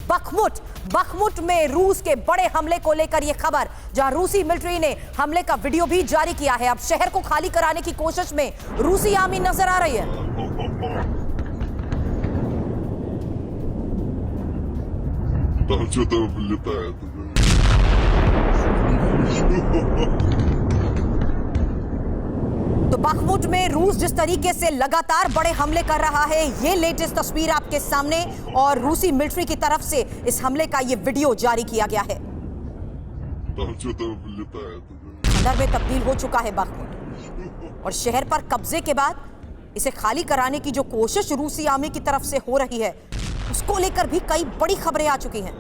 Bakhmut में रूस के बड़े हमले को लेकर यह खबर, जहां रूसी मिलिट्री ने हमले का वीडियो भी जारी किया है। अब शहर को खाली कराने की कोशिश में रूसी आर्मी नजर आ रही है। तो बखमुत में रूस जिस तरीके से लगातार बड़े हमले कर रहा है, ये लेटेस्ट तस्वीर आपके सामने, और रूसी मिलिट्री की तरफ से इस हमले का ये वीडियो जारी किया गया है। अंदर में तब्दील हो चुका है बखमुत, और शहर पर कब्जे के बाद इसे खाली कराने की जो कोशिश रूसी आर्मी की तरफ से हो रही है, उसको लेकर भी कई बड़ी खबरें आ चुकी हैं।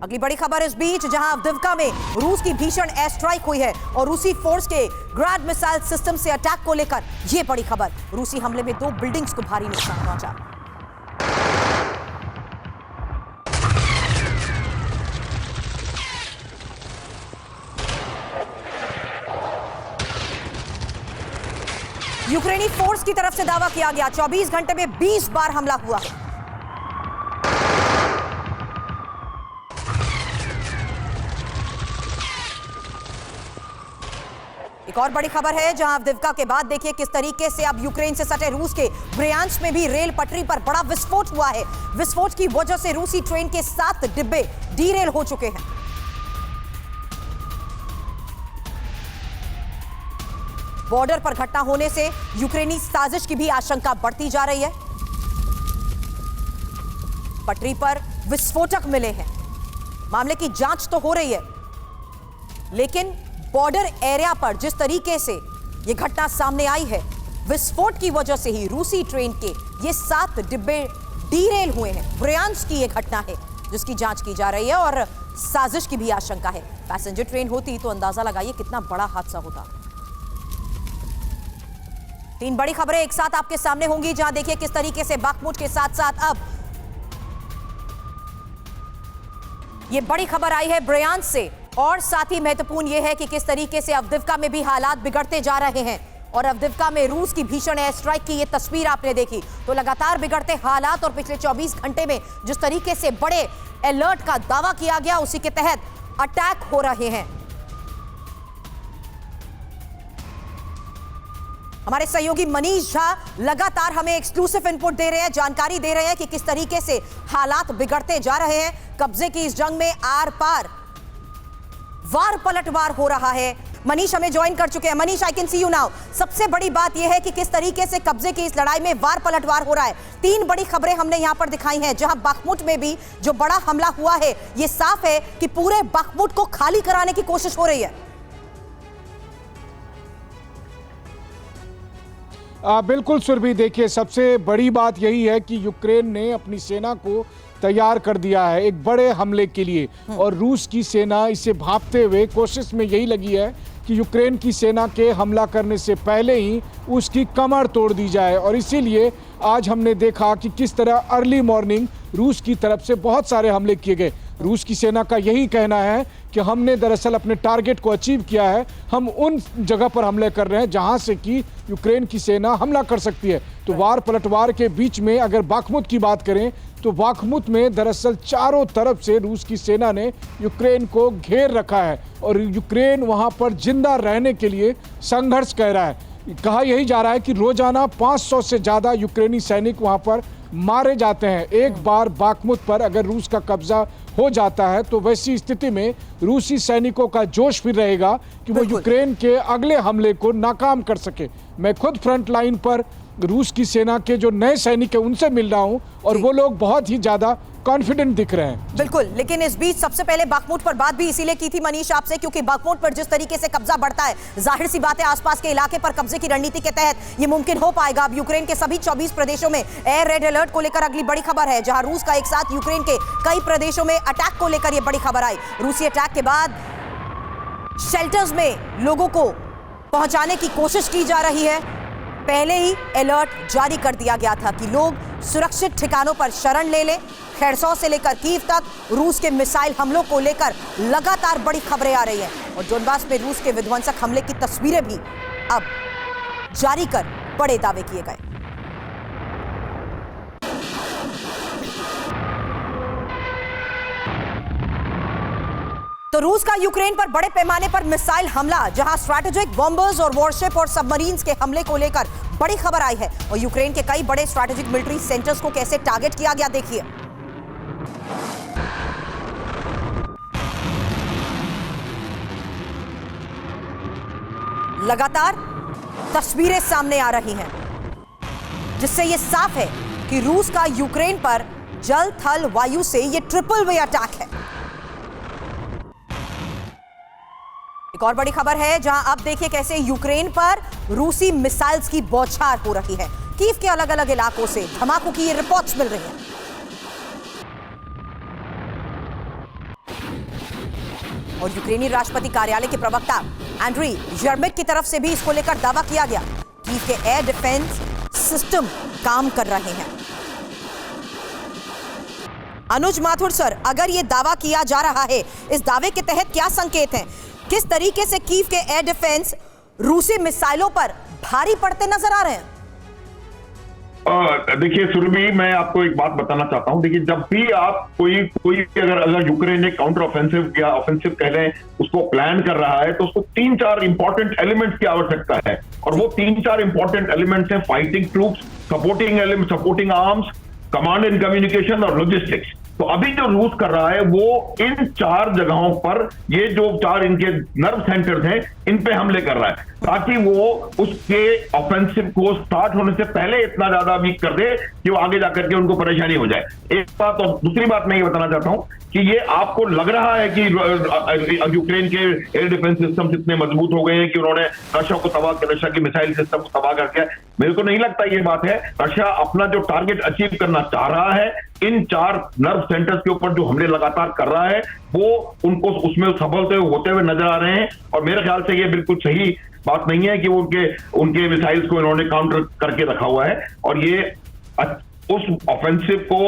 अगली बड़ी खबर इस बीच, जहां अवदिव्का में रूस की भीषण एयर स्ट्राइक हुई है और रूसी फोर्स के ग्रैड मिसाइल सिस्टम से अटैक को लेकर यह बड़ी खबर। रूसी हमले में 2 बिल्डिंग्स को भारी नुकसान पहुंचा। यूक्रेनी फोर्स की तरफ से दावा किया गया 24 घंटे में 20 बार हमला हुआ है। एक और बड़ी खबर है, जहां अवदिव्का के बाद देखिए किस तरीके से अब यूक्रेन से सटे रूस के ब्रियांस्क में भी रेल पटरी पर बड़ा विस्फोट हुआ है। विस्फोट की वजह से रूसी ट्रेन के 7 डिब्बे डीरेल हो चुके हैं। बॉर्डर पर घटना होने से यूक्रेनी साजिश की भी आशंका बढ़ती जा रही है। पटरी पर विस्फोटक मिले हैं, मामले की जांच तो हो रही है, लेकिन बॉर्डर एरिया पर जिस तरीके से यह घटना सामने आई है, विस्फोट की वजह से ही रूसी ट्रेन के ये 7 डिब्बे डीरेल हुए हैं। ब्रियांस्क की यह घटना है जिसकी जांच की जा रही है और साजिश की भी आशंका है। पैसेंजर ट्रेन होती तो अंदाजा लगाइए कितना बड़ा हादसा होता। 3 बड़ी खबरें एक साथ आपके सामने होंगी, जहां देखिए किस तरीके से बखमुत के साथ साथ अब यह बड़ी खबर आई है ब्रियांस्क से, और साथ ही महत्वपूर्ण यह है कि किस तरीके से अवदिव्का में भी हालात बिगड़ते जा रहे हैं। और अवदिव्का में रूस की भीषण एयर स्ट्राइक की यह तस्वीर आपने देखी, तो लगातार बिगड़ते हालात और पिछले 24 घंटे में जिस तरीके से बड़े अलर्ट का दावा किया गया, उसी के तहत अटैक हो रहे हैं। हमारे सहयोगी मनीष झा लगातार हमें एक्सक्लूसिव इनपुट दे रहे हैं, जानकारी दे रहे हैं कि किस तरीके से हालात बिगड़ते जा रहे हैं। कब्जे की इस जंग में आर पार वार पलटवार हो रहा है। मनीष हमें ज्वाइन कर चुके हैं। Manish, I can see you now. सबसे बड़ी बात यह है कि किस तरीके से कब्जे की इस लड़ाई में वार पलटवार हो रहा है। 3 बड़ी खबरें हमने यहां पर दिखाई हैं, जहां बखमुत में भी जो बड़ा हमला हुआ है, यह साफ है कि पूरे बखमुत को खाली कराने की कोशिश हो रही है। बिल्कुल सुरभि, देखिए सबसे बड़ी बात यही है कि यूक्रेन ने अपनी सेना को तैयार कर दिया है एक बड़े हमले के लिए, और रूस की सेना इसे भांपते हुए कोशिश में यही लगी है कि यूक्रेन की सेना के हमला करने से पहले ही उसकी कमर तोड़ दी जाए। और इसीलिए आज हमने देखा कि किस तरह अर्ली मॉर्निंग रूस की तरफ से बहुत सारे हमले किए गए। रूस की सेना का यही कहना है कि हमने दरअसल अपने टारगेट को अचीव किया है, हम उन जगह पर हमले कर रहे हैं जहां से कि यूक्रेन की सेना हमला कर सकती है। तो वार पलटवार के बीच में अगर बखमुत की बात करें, तो बखमुत में दरअसल चारों तरफ से रूस की सेना ने यूक्रेन को घेर रखा है, और यूक्रेन वहां पर जिंदा रहने के लिए संघर्ष कर रहा है। कहा यही जा रहा है कि रोजाना 500 से ज़्यादा यूक्रेनी सैनिक वहां पर मारे जाते हैं। एक बार बखमुत पर अगर रूस का कब्जा हो जाता है, तो वैसी स्थिति में रूसी सैनिकों का जोश फिर रहेगा कि वो यूक्रेन के अगले हमले को नाकाम कर सके। मैं खुद फ्रंट लाइन पर रूस की सेना के जो नए सैनिक हैं उनसे मिल रहा हूं, और वो लोग बहुत ही ज्यादा कॉन्फिडेंट दिख रहे हैं। बिल्कुल, लेकिन इस बीच सबसे पहले बखमुत पर बात भी इसीलिए की थी मनीष आपसे, क्योंकि बखमुत पर जिस तरीके से कब्जा बढ़ता है, जाहिर सी बात है आसपास के इलाके पर कब्जे की रणनीति के तहत ये मुमकिन हो पाएगा। अब यूक्रेन के सभी 24 प्रदेशों में एयर रेड अलर्ट को लेकर अगली बड़ी खबर है, जहां रूस का एक साथ यूक्रेन के कई प्रदेशों में अटैक को लेकर यह बड़ी खबर आई। रूसी अटैक के बाद शेल्टर्स में लोगों को पहुंचाने की कोशिश की जा रही है। पहले ही अलर्ट जारी कर दिया गया था कि लोग सुरक्षित ठिकानों पर शरण ले लें। खेरसौं से लेकर कीव तक रूस के मिसाइल हमलों को लेकर लगातार बड़ी खबरें आ रही हैं, और डोनबास में रूस के विध्वंसक हमले की तस्वीरें भी अब जारी कर बड़े दावे किए गए। तो रूस का यूक्रेन पर बड़े पैमाने पर मिसाइल हमला, जहां स्ट्रैटेजिक बॉम्बर्स और वॉरशिप और सबमरीन्स के हमले को लेकर बड़ी खबर आई है। और यूक्रेन के कई बड़े स्ट्रैटेजिक मिलिट्री सेंटर्स को कैसे टारगेट किया गया, देखिए। लगातार तस्वीरें सामने आ रही हैं, जिससे यह साफ है कि रूस का यूक्रेन पर जल, थल, वायु से यह ट्रिपल वे अटैक है। एक और बड़ी खबर है, जहां अब देखिए कैसे यूक्रेन पर रूसी मिसाइल्स की बौछार हो रही है। कीव के अलग अलग इलाकों से धमाकों की ये रिपोर्ट्स मिल रही हैं। और यूक्रेनी राष्ट्रपति कार्यालय के प्रवक्ता एंड्री यर्मिक की तरफ से भी इसको लेकर दावा किया गया। कीव के एयर डिफेंस सिस्टम काम कर रहे हैं। अनुज माथुर सर, अगर यह दावा किया जा रहा है, इस दावे के तहत क्या संकेत हैं? किस तरीके से कीव के एयर डिफेंस रूसी मिसाइलों पर भारी पड़ते नजर आ रहे हैं? देखिए सुरभि, मैं आपको एक बात बताना चाहता हूं। देखिए, जब भी आप कोई अगर यूक्रेन ने काउंटर ऑफेंसिव या ऑफेंसिव कह लें, उसको प्लान कर रहा है, तो उसको 3-4 इंपॉर्टेंट एलिमेंट्स की आवश्यकता है। और वो 3-4 इंपॉर्टेंट एलिमेंट्स हैं: fighting troops, supporting arms, command and communication और लॉजिस्टिक्स। तो अभी जो रूस कर रहा है वो इन 4 जगहों पर, ये जो 4 इनके नर्व सेंटर्स हैं, इन पे हमले कर रहा है, ताकि वो उसके ऑफेंसिव को स्टार्ट होने से पहले इतना ज्यादा वीक कर दे कि वो आगे जाकर के उनको परेशानी हो जाए। एक बात। और दूसरी बात मैं ये बताना चाहता हूं कि ये आपको लग रहा है कि यूक्रेन के एयर डिफेंस सिस्टम इतने मजबूत हो गए हैं कि उन्होंने रशिया की मिसाइल सिस्टम को तबाह कर दिया। मेरे को नहीं लगता ये बात है। रशिया अपना जो टारगेट अचीव करना चाह रहा है, इन 4 नर्व सेंटर्स के ऊपर जो हमले लगातार कर रहा है, वो उनको उसमें सफल होते हुए नजर आ रहे हैं। और मेरे ख्याल से ये बिल्कुल सही बात नहीं है कि वो उनके मिसाइल्स को इन्होंने काउंटर करके रखा हुआ है। और ये उस ऑफेंसिव को,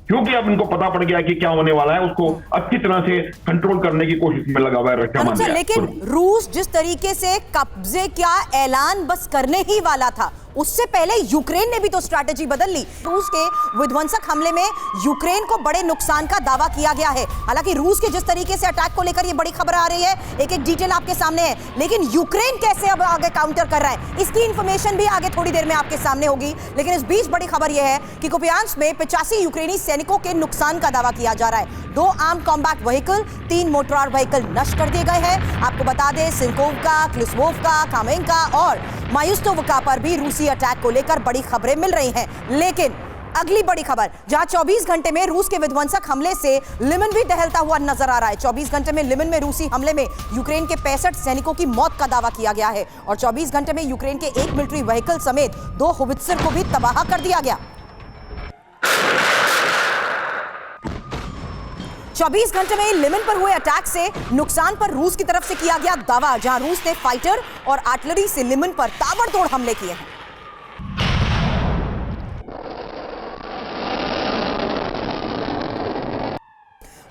क्योंकि अब इनको पता पड़ गया कि क्या होने वाला है, उसको अच्छी तरह से कंट्रोल करने की कोशिश में लगा हुआ है रक्षा। लेकिन रूस जिस तरीके से कब्जे का ऐलान बस करने ही वाला था, उससे पहले यूक्रेन ने भी तो स्ट्रैटेजी बदल ली। रूस के विध्वंसक हमले में यूक्रेन को बड़े नुकसान का दावा किया गया है। हालांकि रूस के जिस तरीके से अटैक को लेकर ये बड़ी खबर आ रही है, एक एक डिटेल आपके सामने है, लेकिन यूक्रेन कैसे अब आगे काउंटर कर रहा है, इसकी इंफॉर्मेशन भी आगे थोड़ी देर में आपके सामने होगी। लेकिन इस बीच बड़ी खबर यह है कि कुपियांस्क में 85 यूक्रेनी सैनिकों के नुकसान का दावा किया जा रहा है। 2 arm combat vehicle, 3 motor vehicle नष्ट कर दिए गए हैं। आपको बता दें, सिंकोवका, क्लिस्वोवका, कामेंका और मायुस्तोवका पर भी रूसी अटैक को लेकर बड़ी खबरें मिल रही हैं। लेकिन अगली बड़ी खबर, जहां 24 घंटे में रूस के विध्वंसक हमले से लिमन भी दहलता हुआ नजर आ रहा है। 24 घंटे में लिमन में रूसी हमले में यूक्रेन के 65 सैनिकों की मौत का दावा किया गया है। और 24 घंटे में यूक्रेन के 1 मिलिट्री व्हीकल समेत 2 होवित्जर को भी तबाह कर दिया गया। 24 घंटे में लिमन पर हुए अटैक से नुकसान पर रूस की तरफ से किया गया दावा, जहां रूस ने फाइटर और आर्टिलरी से लिमन पर ताबड़तोड़ हमले किए हैं।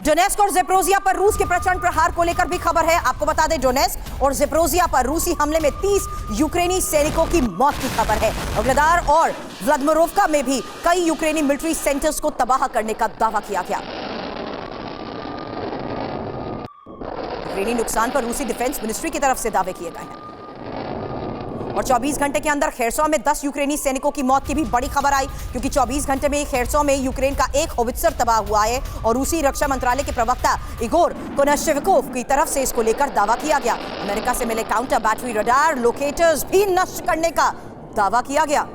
डोनेस्क और ज़ेपोरिज़िया पर रूस के प्रचंड प्रहार को लेकर भी खबर है। आपको बता दें, डोनेस्क और ज़ेपोरिज़िया पर रूसी हमले में 30 यूक्रेनी सैनिकों की मौत की खबर है। वोग्नेदार और व्लादिमीरोवका में भी कई यूक्रेनी मिलिट्री सेंटर्स को तबाह करने का दावा किया गया। यूक्रेनी नुकसान पर रूसी डिफेंस मिनिस्ट्री की तरफ से दावे किए गए हैं। और 24 घंटे के अंदर खेरसॉ में 10 यूक्रेनी सैनिकों की मौत की भी बड़ी खबर आई, क्योंकि 24 घंटे में खेरसॉ में यूक्रेन का 1 होवित्जर तबाह हुआ है। और रूसी रक्षा मंत्रालय के प्रवक्ता इगोर कोनाशेविकोव की तरफ से इसको लेकर दावा किया गया। अमेरिका से मिले काउंटर बैटरी रडार लोकेटर्स भी नष्ट करने का दावा किया गया।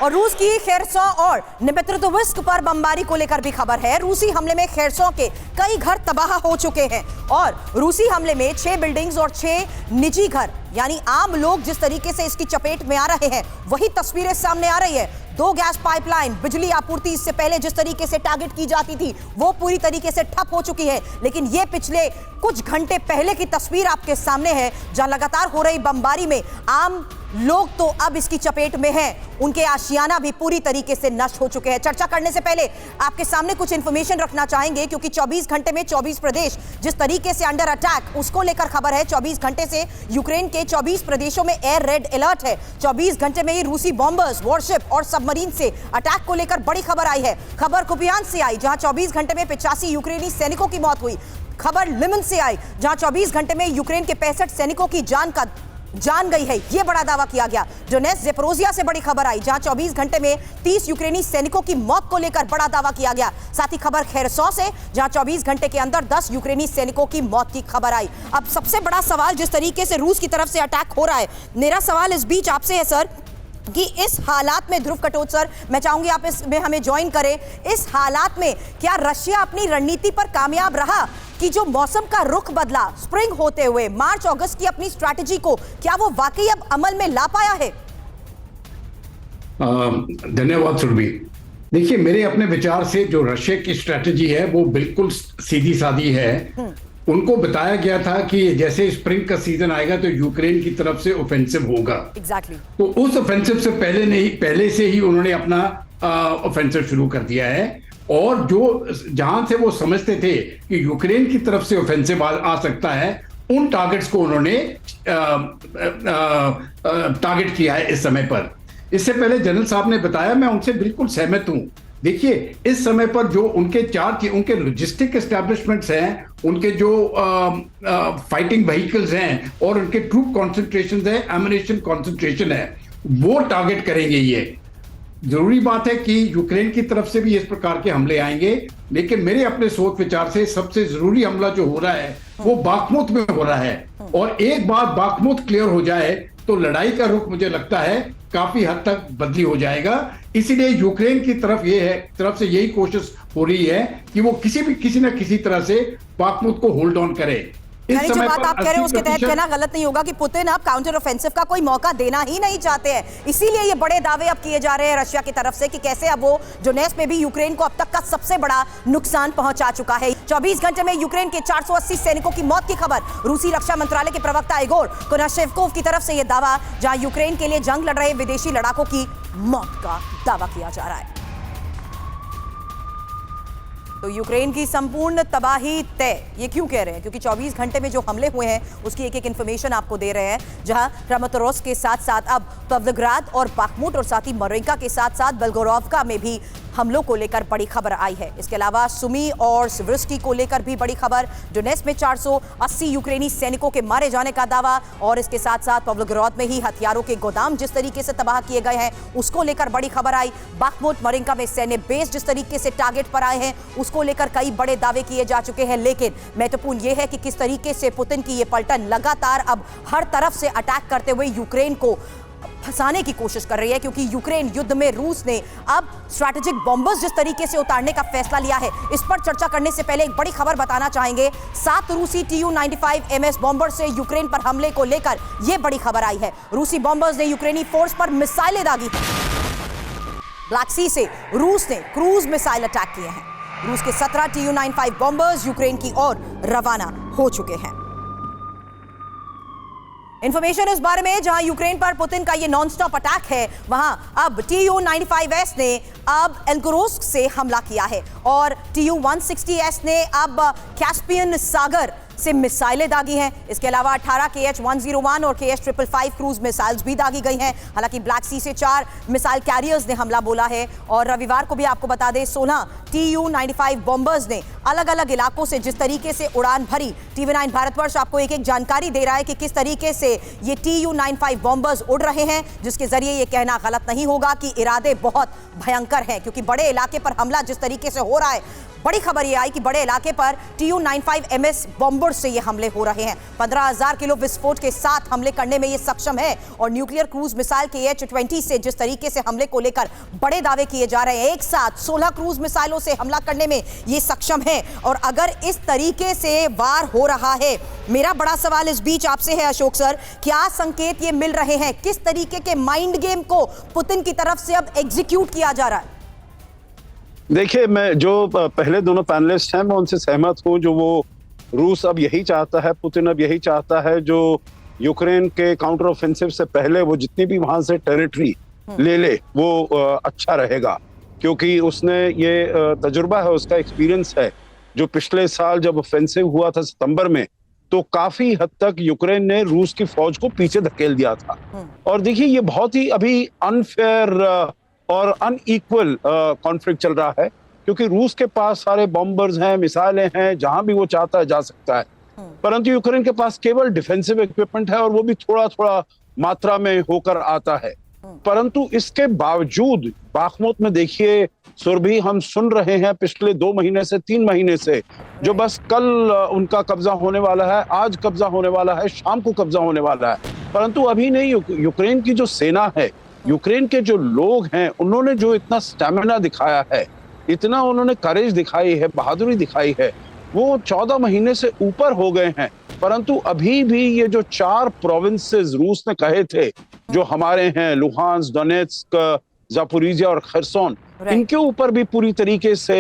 और रूस की खेरसॉ और निपेत्रोवित्स्क पर बमबारी को लेकर भी खबर है। रूसी हमले में खेरसॉ के कई घर तबाह हो चुके हैं। और रूसी हमले में 6 बिल्डिंग्स और 6 निजी घर, यानी आम लोग जिस तरीके से इसकी चपेट में आ रहे हैं, वही तस्वीरें सामने आ रही है। 2 गैस पाइपलाइन, बिजली आपूर्ति इससे पहले जिस तरीके से टारगेट की जाती थी, वो पूरी तरीके से ठप हो चुकी है। लेकिन ये पिछले कुछ घंटे पहले की तस्वीर आपके सामने है, जहां लगातार हो रही बमबारी में आम लोग तो अब इसकी चपेट में हैं। उनके आशियाना भी पूरी तरीके से नष्ट हो चुके हैं। चर्चा करने से पहले आपके सामने कुछ इंफॉर्मेशन रखना चाहेंगे, क्योंकि 24 घंटे में 24 प्रदेश जिस तरीके से अंडर अटैक, उसको लेकर खबर है। 24 घंटे से यूक्रेन के 24 प्रदेशों में एयर रेड अलर्ट है। 24 घंटे में ही रूसी बॉम्बर्स, वॉरशिप और सब सबमरीन से अटैक को लेकर बड़ी खबर आई है। खबर कुपियान से आई, जहां 24 घंटे में 85 यूक्रेनी सैनिकों की मौत हुई। खबर लिमन से आई, जहां 24 घंटे में यूक्रेन के 65 सैनिकों की जान गई है, यह बड़ा दावा किया गया। डोनेट्स्क ज़ेपोरोजिया से बड़ी खबर आई, जहां 24 घंटे में 30 यूक्रेनी सैनिकों की मौत को लेकर बड़ा दावा किया गया। साथ ही खबर खेरसॉ से, जहां 24 घंटे के अंदर 10 यूक्रेनी सैनिकों की मौत की खबर आई। अब सबसे बड़ा सवाल, जिस तरीके से रूस की तरफ से अटैक हो रहा है, मेरा सवाल इस बीच आपसे है सर कि इस हालात में, ध्रुव कटोच सर, मैं चाहूंगी आप इसमें हमें ज्वाइन करें, इस हालात में क्या रशिया अपनी रणनीति पर कामयाब रहा कि जो मौसम का रुख बदला स्प्रिंग होते हुए, मार्च अगस्त की अपनी स्ट्रैटेजी को क्या वो वाकई अब अमल में ला पाया है? धन्यवाद सुरभि। देखिए, मेरे अपने विचार से जो रशिया की स्ट्रैटेजी है वो बिल्कुल सीधी सादी है। उनको बताया गया था कि जैसे स्प्रिंग का सीजन आएगा तो यूक्रेन की तरफ से ऑफेंसिव होगा। एग्जैक्टली। तो उस ऑफेंसिव से पहले से ही उन्होंने अपना ऑफेंसिव शुरू कर दिया है। और जो जहां से वो समझते थे कि यूक्रेन की तरफ से ऑफेंसिव आ सकता है, उन टारगेट्स को उन्होंने टारगेट किया है इस समय पर। इससे पहले जनरल साहब ने बताया, मैं उनसे बिल्कुल सहमत हूं। देखिए, इस समय पर जो उनके लॉजिस्टिक एस्टैब्लिशमेंट्स हैं, उनके जो फाइटिंग व्हीकल्स हैं और उनके ट्रूप कॉन्सेंट्रेशन है, एमुनिशन कॉन्सेंट्रेशन है, वो टारगेट करेंगे ये। जरूरी बात है कि यूक्रेन की तरफ से भी इस प्रकार के हमले आएंगे, लेकिन मेरे अपने सोच विचार से सबसे जरूरी हमला जो हो रहा है वो बाखमुत में हो रहा है। और एक बार बाखमुत क्लियर हो जाए तो लड़ाई का रुख मुझे लगता है काफी हद तक बदली हो जाएगा। इसीलिए यूक्रेन की तरफ से यही कोशिश हो रही है कि वो किसी न किसी तरह से बाखमुत को होल्ड ऑन करे। यानी जो बात आप कह रहे हैं उसके तहत कहना गलत नहीं होगा कि पुतिन अब काउंटर ऑफेंसिव का कोई मौका देना ही नहीं चाहते हैं। इसीलिए ये बड़े दावे अब किए जा रहे हैं रशिया की तरफ से कि कैसे अब वो डोनेट्स्क में भी यूक्रेन को अब तक का सबसे बड़ा नुकसान पहुंचा चुका है। 24 घंटे में यूक्रेन के 480 सैनिकों की मौत की खबर। रूसी रक्षा मंत्रालय के प्रवक्ता इगोर कोनाशेव्कोव की तरफ से यह दावा, जहां यूक्रेन के लिए जंग लड़ रहे विदेशी लड़ाकों की मौत का दावा किया जा रहा है। तो यूक्रेन की संपूर्ण तबाही तय, ये क्यों कह रहे हैं? क्योंकि 24 घंटे में जो हमले हुए हैं उसकी एक इंफॉर्मेशन आपको दे रहे हैं, जहां क्रामाटोर्स्क के साथ साथ अब पवलग्राद और बाखमुट और साथ ही मरिंका के साथ साथ बेलगोरोवका में भी हमलों को लेकर बड़ी खबर आई है। इसके अलावा सुमी और सिवृस्की को लेकर भी बड़ी खबर। डोनेट्स्क में 480 यूक्रेनी सैनिकों के मारे जाने का दावा, और इसके साथ साथ पवलग्राद में ही हथियारों के गोदाम जिस तरीके से तबाह किए गए हैं उसको लेकर बड़ी खबर आई। बाखमुट मरिंका में सैन्य बेस जिस तरीके से टारगेट पर आए हैं उसको लेकर कई बड़े दावे किए जा चुके हैं। लेकिन महत्वपूर्ण यह है कि किस तरीके से पुतिन की ये पलटन लगातार अब हर तरफ से अटैक करते हुए यूक्रेन को फंसाने की कोशिश कर रही है, क्योंकि यूक्रेन युद्ध में रूस ने अब स्ट्रैटेजिक बॉम्बर्स जिस तरीके से उतारने का फैसला लिया है, इस पर चर्चा करने से पहले एक बड़ी खबर बताना चाहेंगे। 7 रूसी Tu-95 MS बॉम्बर से यूक्रेन पर हमले को लेकर यह बड़ी खबर आई है। रूसी बॉम्बर्स ने यूक्रेनी फोर्स पर मिसाइलें दागी। ब्लैक सी से रूस ने क्रूज मिसाइल अटैक किए हैं। रूस के 17 Tu-95 बॉम्बर्स यूक्रेन की ओर रवाना हो चुके हैं। इंफॉर्मेशन इस बारे में, जहां यूक्रेन पर पुतिन का ये नॉन स्टॉप अटैक है, वहां अब Tu-95S ने अब एल्गोरोस्क से हमला किया है और Tu-160S ने अब कैस्पियन सागर से मिसाइलें दागी हैं। इसके अलावा 18 KH-101 और KH-555 क्रूज मिसाइल्स भी दागी गई हैं। हालांकि ब्लैक सी से 4 मिसाइल कैरियर्स ने हमला बोला है। और रविवार को भी आपको बता दें 16 Tu-95 बॉम्बर्स ने अलग अलग इलाकों से जिस तरीके से उड़ान भरी। TV9 भारतवर्ष आपको एक जानकारी दे रहा है कि किस तरीके से ये Tu-95 बॉम्बर्स उड़ रहे हैं, जिसके जरिए ये कहना गलत नहीं होगा कि इरादे बहुत भयंकर हैं, क्योंकि बड़े इलाके पर हमला जिस तरीके से हो रहा है, बड़ी खबर यह आई कि बड़े इलाके पर Tu-95 MS बॉम्बर से ये हमले हो रहे हैं। 15,000 किलो विस्फोट के साथ हमले करने में ये सक्षम है। और न्यूक्लियर क्रूज मिसाइल KH-20 से जिस तरीके से हमले को लेकर बड़े दावे किए जा रहे हैं, एक साथ 16 क्रूज मिसाइलों से हमला करने में ये सक्षम है। और अगर इस तरीके से वार हो रहा है, मेरा बड़ा सवाल इस बीच आपसे है अशोक सर, क्या संकेत ये मिल रहे हैं, किस तरीके के माइंड गेम को पुतिन की तरफ से अब एग्जीक्यूट किया जा रहा है? देखिए, मैं जो पहले दोनों पैनलिस्ट हैं मैं उनसे सहमत हूं। जो वो रूस अब यही चाहता है, पुतिन अब यही चाहता है, जो यूक्रेन के काउंटर ऑफेंसिव से पहले वो जितनी भी वहां से टेरिटरी ले वो अच्छा रहेगा, क्योंकि उसने ये तजुर्बा है, उसका एक्सपीरियंस है। जो पिछले साल जब ऑफेंसिव हुआ था सितंबर में, तो काफी हद तक यूक्रेन ने रूस की फौज को पीछे धकेल दिया था। और देखिए, ये बहुत ही अभी अनफेयर और अनइक्वल कॉन्फ्लिक्ट चल रहा है, क्योंकि रूस के पास सारे बॉम्बर्स हैं, मिसाइलें हैं, जहां भी वो चाहता है जा सकता है, परंतु यूक्रेन के पास केवल डिफेंसिव इक्विपमेंट है और वो भी थोड़ा थोड़ा मात्रा में होकर आता है। परंतु इसके बावजूद बाखमुत में देखिए सुरभि, हम सुन रहे हैं पिछले 2 महीने से 3 महीने से, जो बस कल उनका कब्जा होने वाला है, आज कब्जा होने वाला है, शाम को कब्जा होने वाला है, परंतु अभी नहीं। यूक्रेन की जो सेना है, यूक्रेन के जो लोग हैं, उन्होंने जो इतना स्टैमिना दिखाया है, इतना उन्होंने करेज दिखाई है, बहादुरी दिखाई है, वो 14 महीने से ऊपर हो गए हैं। परंतु अभी भी ये जो 4 प्रोविंसेस रूस ने कहे थे जो हमारे हैं, लुहांस्क, डोनेट्स्क, जापोरिजिया और खरसोन, इनके ऊपर भी पूरी तरीके से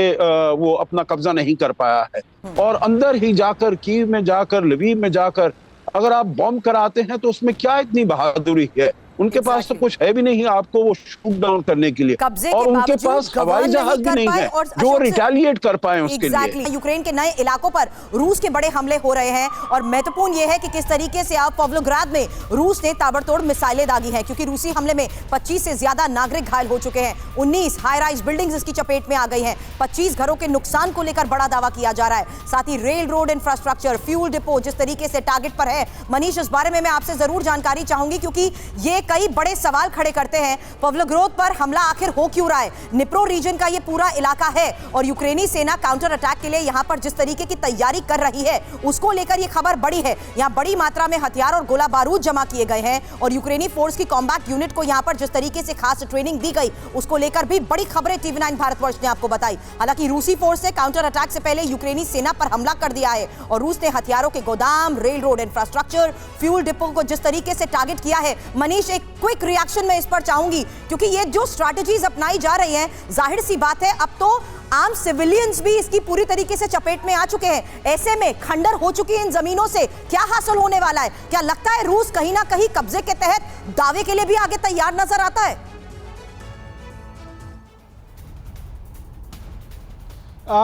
वो अपना कब्जा नहीं कर पाया है। और अंदर ही जाकर, कीव में जाकर, लवीव में जाकर अगर आप बॉम्ब कराते हैं तो उसमें क्या इतनी बहादुरी है? उनके पास तो कुछ है भी नहीं आपको वो शूट डाउन करने के लिए, और उनके पास हवाई जहाज भी नहीं है जो रिटेलिएट कर पाए उसके लिए। यूक्रेन के नए इलाकों पर रूस के बड़े हमले हो रहे हैं और महत्वपूर्ण यह है कि किस तरीके से अब पवलोग्राद में रूस ने ताबड़तोड़ मिसाइलें दागी हैं, क्योंकि रूसी हमले में 25 से ज्यादा नागरिक घायल हो चुके हैं। 19 हाई राइज बिल्डिंग्स इसकी चपेट में आ गई हैं। 25 घरों के नुकसान को लेकर बड़ा दावा किया जा रहा है। साथ ही rail road infrastructure, fuel depot जिस तरीके से टारगेट पर है। मनीष, इस बारे में मैं आपसे जरूर जानकारी चाहूंगी, क्योंकि ये कई बड़े सवाल खड़े करते हैं। पवलोग्राद पर हमला आखिर हो क्यों रहा है? निप्रो रीजन का ये पूरा इलाका है और यूक्रेनी सेना काउंटर अटैक के लिए यहां पर जिस तरीके की तैयारी कर रही है, उसको लेकर ये खबर बड़ी है। यहां बड़ी मात्रा में हथियार और गोला बारूद जमा किए गए हैं और यूक्रेनी फोर्स की कॉम्बैट यूनिट को यहां पर जिस तरीके से खास ट्रेनिंग दी गई, उसको लेकर भी बड़ी खबरें TV9 भारतवर्ष ने आपको बताई। हालांकि रूसी फोर्स ने काउंटर अटैक से पहले यूक्रेनी सेना पर हमला कर दिया है और रूस ने हथियारों के गोदाम, rail road infrastructure, fuel depot को जिस तरीके से टारगेट किया है। मनीष, एक क्विक रिएक्शन में इस पर चाहूंगी, क्योंकि ये जो स्ट्रैटेजीज अपनाई जा रही हैं, जाहिर सी बात है अब तो आम सिविलियंस भी इसकी पूरी तरीके से चपेट में आ चुके हैं। ऐसे में खंडर हो चुकी इन जमीनों से क्या हासिल होने वाला है? क्या लगता है रूस कहीं ना कहीं कब्जे के तहत दावे के लिए भी आगे तैयार नजर आता है?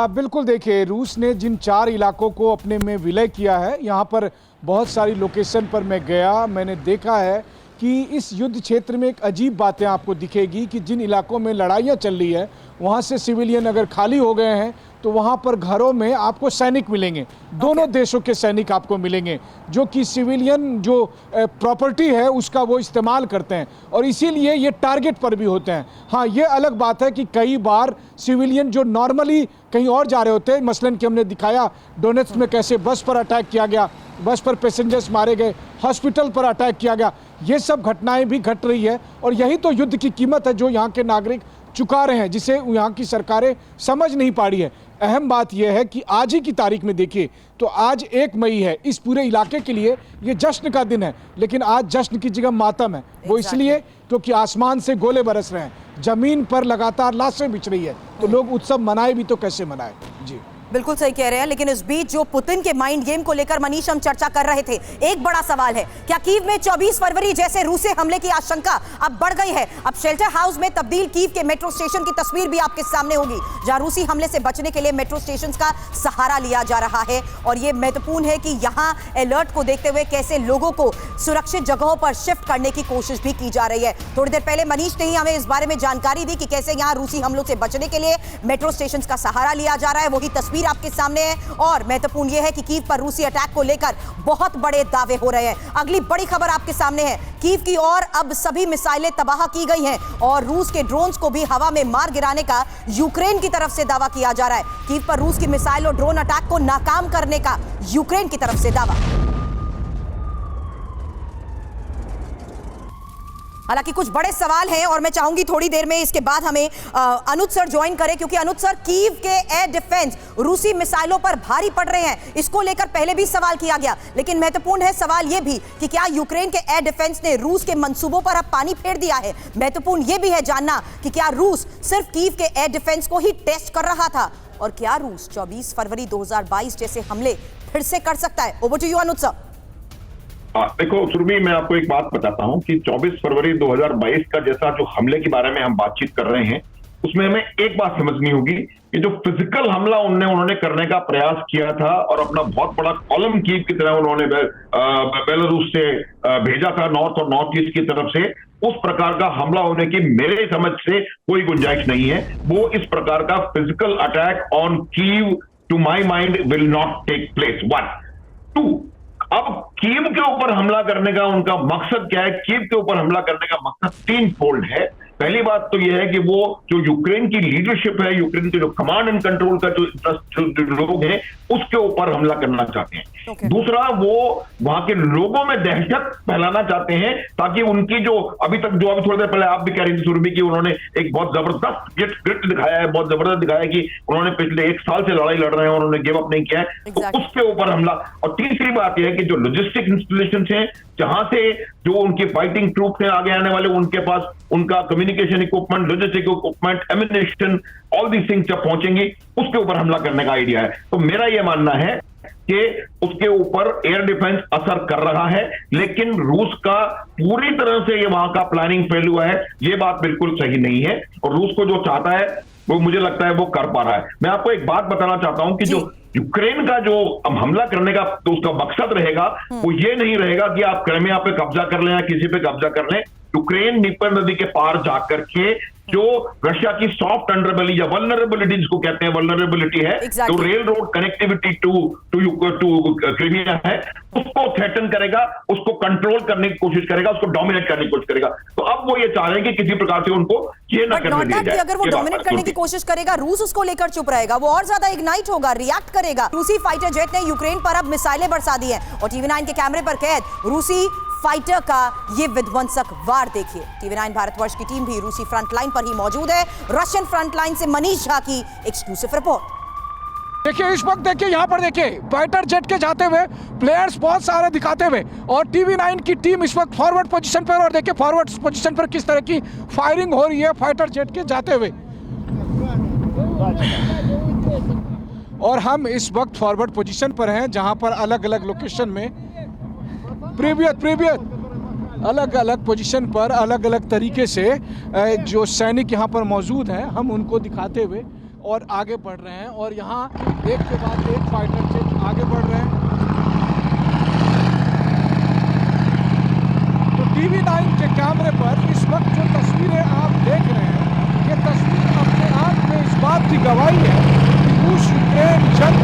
बिल्कुल, देखिए, रूस ने जिन 4 इलाकों को अपने में विलय किया है, यहाँ पर बहुत सारी लोकेशन पर मैं गया, मैंने देखा है कि इस युद्ध क्षेत्र में एक अजीब बातें आपको दिखेगी कि जिन इलाकों में लड़ाइयाँ चल रही है, वहाँ से सिविलियन अगर खाली हो गए हैं तो वहाँ पर घरों में आपको सैनिक मिलेंगे, दोनों देशों के सैनिक आपको मिलेंगे, जो कि सिविलियन जो प्रॉपर्टी है उसका वो इस्तेमाल करते हैं और इसीलिए ये टारगेट पर भी होते हैं। हाँ, ये अलग बात है कि कई बार सिविलियन जो नॉर्मली कहीं और जा रहे होते हैं, मसलन कि हमने दिखाया डोनेट्स्क में कैसे बस पर अटैक किया गया, बस पर पैसेंजर्स मारे गए, हॉस्पिटल पर अटैक किया गया, ये सब घटनाएं भी घट रही है और यही तो युद्ध की कीमत है जो यहाँ के नागरिक चुका रहे हैं, जिसे यहाँ की सरकारें समझ नहीं पा रही है। अहम बात यह है कि आज ही की तारीख में देखिए तो आज 1 मई है, इस पूरे इलाके के लिए ये जश्न का दिन है, लेकिन आज जश्न की जगह मातम है। वो इसलिए क्योंकि आसमान से गोले बरस रहे हैं, जमीन पर लगातार लाशें बिछ रही है, तो लोग उत्सव मनाए भी तो कैसे मनाए। जी बिल्कुल सही कह रहे हैं, लेकिन इस बीच जो पुतिन के माइंड गेम को लेकर मनीष हम चर्चा कर रहे थे, एक बड़ा सवाल है, क्या कीव में 24 फरवरी जैसे रूसी हमले की आशंका अब बढ़ गई है? अब शेल्टर हाउस में तब्दील कीव के मेट्रो स्टेशन की तस्वीर भी आपके सामने होगी, जहां रूसी हमले से बचने के लिए मेट्रो स्टेशन का सहारा लिया जा रहा है। और यह महत्वपूर्ण है कि यहाँ अलर्ट को देखते हुए कैसे लोगों को सुरक्षित जगहों पर शिफ्ट करने की कोशिश भी की जा रही है। थोड़ी देर पहले मनीष ने ही हमें इस बारे में जानकारी दी कि कैसे यहाँ रूसी हमलों से बचने के लिए मेट्रो स्टेशन का सहारा लिया जा रहा है। वही तस्वीर आपके सामने है और महत्वपूर्ण यह है कि कीव पर रूसी अटैक को लेकर बहुत बड़े दावे हो रहे हैं। अगली बड़ी खबर आपके सामने है, कीव की ओर अब सभी मिसाइलें तबाह की गई हैं और रूस के ड्रोन्स को भी हवा में मार गिराने का यूक्रेन की तरफ से दावा किया जा रहा है। कीव पर रूस की मिसाइल और ड्रोन अटैक को नाकाम करने का यूक्रेन की तरफ से दावा। हालांकि कुछ बड़े सवाल हैं और मैं चाहूंगी थोड़ी देर में इसके बाद हमें अनुज सर ज्वाइन करें, क्योंकि अनुज सर, कीव के एयर डिफेंस रूसी मिसाइलों पर भारी पड़ रहे हैं, इसको लेकर पहले भी सवाल किया गया, लेकिन महत्वपूर्ण है सवाल यह भी कि क्या यूक्रेन के एयर डिफेंस ने रूस के मंसूबों पर अब पानी फेर दिया है? महत्वपूर्ण यह भी है जानना कि क्या रूस सिर्फ कीव के एयर डिफेंस को ही टेस्ट कर रहा था और क्या रूस 24 फरवरी 2022 जैसे हमले फिर से कर सकता है? Over to you Anuj sir. देखो सुरभि, मैं आपको एक बात बताता हूं कि 24 फरवरी 2022 का जैसा जो हमले के बारे में हम बातचीत कर रहे हैं, उसमें हमें एक बात समझनी होगी कि जो फिजिकल हमला उन्होंने करने का प्रयास किया था और अपना बहुत बड़ा कॉलम कीप की तरह उन्होंने बेलारूस से भेजा था नॉर्थ और नॉर्थ ईस्ट की तरफ से, उस प्रकार का हमला होने की मेरे समझ से कोई गुंजाइश नहीं है। वो इस प्रकार का physical attack on Kyiv to my mind will not take place. 1, 2, अब कीव के ऊपर हमला करने का उनका मकसद क्या है? कीव के ऊपर हमला करने का मकसद 3 फोल्ड है। पहली बात तो यह है कि वो जो यूक्रेन की लीडरशिप है, यूक्रेन के जो कमांड एंड कंट्रोल का जो लोग हैं, उसके ऊपर हमला करना चाहते हैं। दूसरा, वो वहां के लोगों में दहशत फैलाना चाहते हैं ताकि उनकी जो अभी थोड़ी देर पहले आप भी कह रही थी सुरभि की, उन्होंने एक बहुत जबरदस्त ग्रिट दिखाया है, बहुत जबरदस्त दिखाया है कि उन्होंने पिछले 1 साल से लड़ाई लड़ रहे हैं और उन्होंने गिव अप नहीं किया है, तो उसके ऊपर हमला। और तीसरी बात यह है कि जो लॉजिस्टिक इंस्टॉलेशन हैं, जहां से जो उनकी फाइटिंग ट्रूप हैं आगे आने वाले, उनके पास उनका communication equipment, logistic equipment, ammunition, all these things जब पहुंचेंगी, उसके ऊपर हमला करने का आइडिया है। तो मेरा यह मानना है कि उसके ऊपर एयर डिफेंस असर कर रहा है, लेकिन रूस का पूरी तरह से ये वहां का प्लानिंग फेल हुआ है, ये बात बिल्कुल सही नहीं है। और रूस को जो चाहता है वो मुझे लगता है वो कर पा रहा है। मैं आपको एक बात बताना चाहता हूं कि जो यूक्रेन का जो हमला करने का तो उसका मकसद रहेगा, वो ये नहीं रहेगा कि आप क्रिमिया पे कब्जा कर लें या किसी पे कब्जा कर लें। यूक्रेन नीपर नदी के पार जाकर के जो रशिया की सॉफ्ट अंडरबेली या वल्नरेबिलिटी जिसको कहते हैं, वल्नरेबिलिटी है, जो rail road connectivity to Crimea है, उसको थ्रेटन करेगा, उसको कंट्रोल करने की कोशिश करेगा, उसको डोमिनेट करने की कोशिश करेगा। तो अब वो ये चाह रहे हैं कि किसी प्रकार से उनको ये ना करने दिया जाए। अगर वो डोमिनेट करने की कोशिश करेगा, रूस उसको लेकर चुप रहेगा, वो और ज्यादा इग्नाइट होगा, रिएक्ट करेगा। रूसी फाइटर जेट ने यूक्रेन पर अब मिसाइलें बरसा दी हैं और टीवी9 के कैमरे पर कैद रूसी फाइटर का ये विध्वंसक वार देखिए। टीवी9 भारतवर्ष की टीम भी रूसी फ्रंट लाइन पर ही मौजूद है। रशियन फ्रंट लाइन से मनीष झा की एक्सक्लूसिव रिपोर्ट। देखिए इस वक्त, देखिए यहाँ पर देखिए फाइटर जेट के जाते हुए प्लेयर्स बहुत सारे दिखाते हुए, और टीवी9 की टीम इस वक्त फॉरवर्ड पोजीशन पर, और देखिए फॉरवर्ड पोजीशन पर किस तरह की फायरिंग हो रही है फाइटर जेट के जाते हुए। और हम इस वक्त फॉरवर्ड पोजीशन पर हैं जहां पर अलग अलग लोकेशन में अलग अलग पोजीशन पर अलग अलग तरीके से जो सैनिक यहाँ पर मौजूद हैं, हम उनको दिखाते हुए और आगे बढ़ रहे हैं। और यहाँ एक के बाद एक फाइटर जेट आगे बढ़ रहे हैं। तो टीवी9 के कैमरे पर इस वक्त जो तस्वीरें आप देख रहे हैं, ये तस्वीर अपने आप में इस बात की गवाही है कि रूस यूक्रेन जंग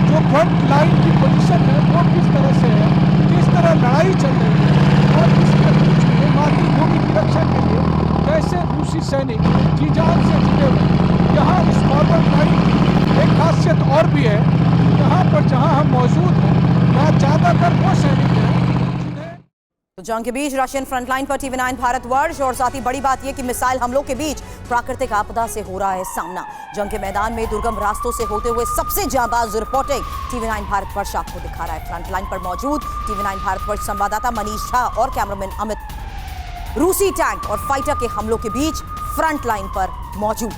जो फ्रंट लाइन की पोजीशन है वो किस तरह से है, किस तरह लड़ाई चल रही है, और इसके बीच में मातृभूमि की रक्षा के लिए कैसे रूसी सैनिक जी जान से जुटे हुए। यहाँ इस फॉरवर्ड लाइन की एक खासियत और भी है, यहाँ पर जहाँ हम मौजूद हैं यहाँ ज़्यादातर वो सैनिक हैं। तो जंग के बीच रशियन फ्रंटलाइन पर टीवी9 भारतवर्ष, और साथ ही बड़ी बात यह कि मिसाइल हमलों के बीच प्राकृतिक आपदा से हो रहा है सामना। जंग के मैदान में दुर्गम रास्तों से होते हुए सबसे जांबाज रिपोर्टिंग टीवी9 भारतवर्ष आपको दिखा रहा है। फ्रंटलाइन पर मौजूद टीवी9 भारतवर्ष संवाददाता मनीष झा और कैमरामैन अमित रूसी टैंक और फाइटर के हमलों के बीच फ्रंटलाइन पर मौजूद।